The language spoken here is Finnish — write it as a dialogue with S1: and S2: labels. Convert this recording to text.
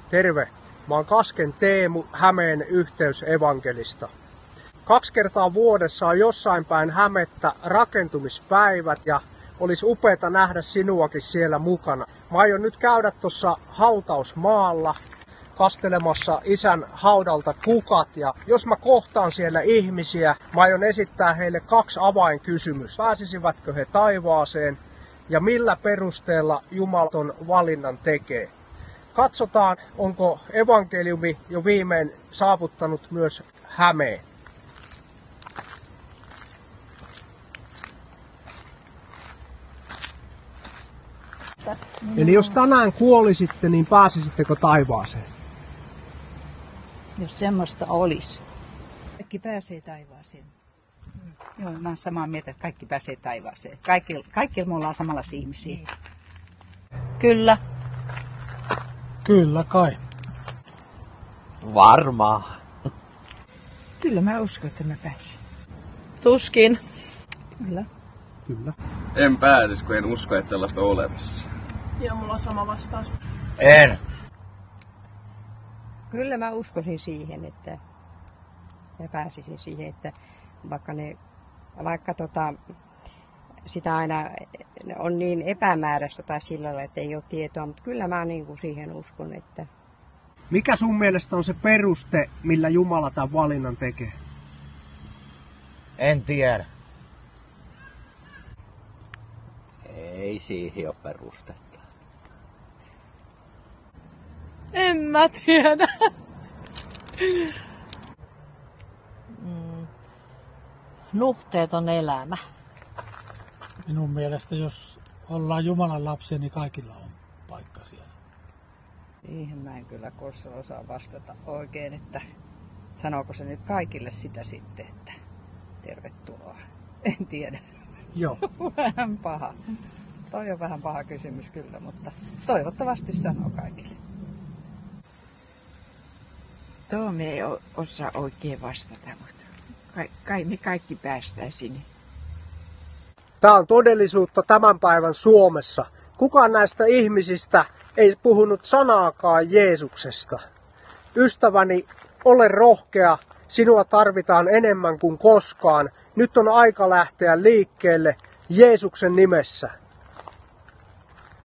S1: Terve, mä oon Kasken Teemu, Hämeen yhteysevankelista. 2 kertaa vuodessa on jossain päin Hämettä rakentumispäivät ja olisi upeata nähdä sinuakin siellä mukana. Mä aion nyt käydä tuossa hautausmaalla kastelemassa isän haudalta kukat ja jos mä kohtaan siellä ihmisiä, mä aion esittää heille 2 avainkysymystä. Pääsisivätkö he taivaaseen ja millä perusteella Jumala ton valinnan tekee? Katsotaan, onko evankeliumi jo viimein saavuttanut myös Hämeen. Eli jos tänään kuolisitte, niin pääsisittekö taivaaseen?
S2: Jos semmoista olisi.
S3: Kaikki pääsee taivaaseen.
S2: Joo, mä oon samaa mieltä, että kaikki pääsee taivaaseen. Kaikilla me ollaan samanlaisia ihmisiä.
S3: Kyllä.
S4: Kyllä kai.
S5: Varmaan.
S6: Kyllä mä uskon, että mä pääsen.
S3: Tuskin.
S2: Kyllä.
S1: Kyllä.
S7: En pääsis, kun en usko, että sellaista on olemassa.
S8: Joo, mulla on sama vastaus.
S5: En.
S9: Kyllä mä uskoisin siihen, että mä pääsisin siihen, että vaikka sitä aina on niin epämääräistä tai sillä lailla, että ei ole tietoa, mutta kyllä mä niin kuin siihen uskon, että...
S1: Mikä sun mielestä on se peruste, millä Jumala tämän valinnan tekee?
S5: En tiedä. Ei siihen ole perustetta.
S3: En mä tiedä.
S6: Nuhteeton elämä.
S4: Minun mielestä, jos ollaan Jumalan lapsia, niin kaikilla on paikka siellä.
S2: Siihen mä en kyllä koskaan osaa vastata oikein, että sanooko se nyt kaikille sitä sitten, että tervetuloa. En tiedä.
S1: Joo.
S2: Se on vähän paha. Toi on vähän paha kysymys kyllä, mutta toivottavasti sanoo kaikille.
S6: Tuo me ei osaa oikein vastata, mutta kai me kaikki päästään sinne.
S1: Tämä on todellisuutta tämän päivän Suomessa. Kukaan näistä ihmisistä ei puhunut sanaakaan Jeesuksesta. Ystäväni, ole rohkea. Sinua tarvitaan enemmän kuin koskaan. Nyt on aika lähteä liikkeelle Jeesuksen nimessä.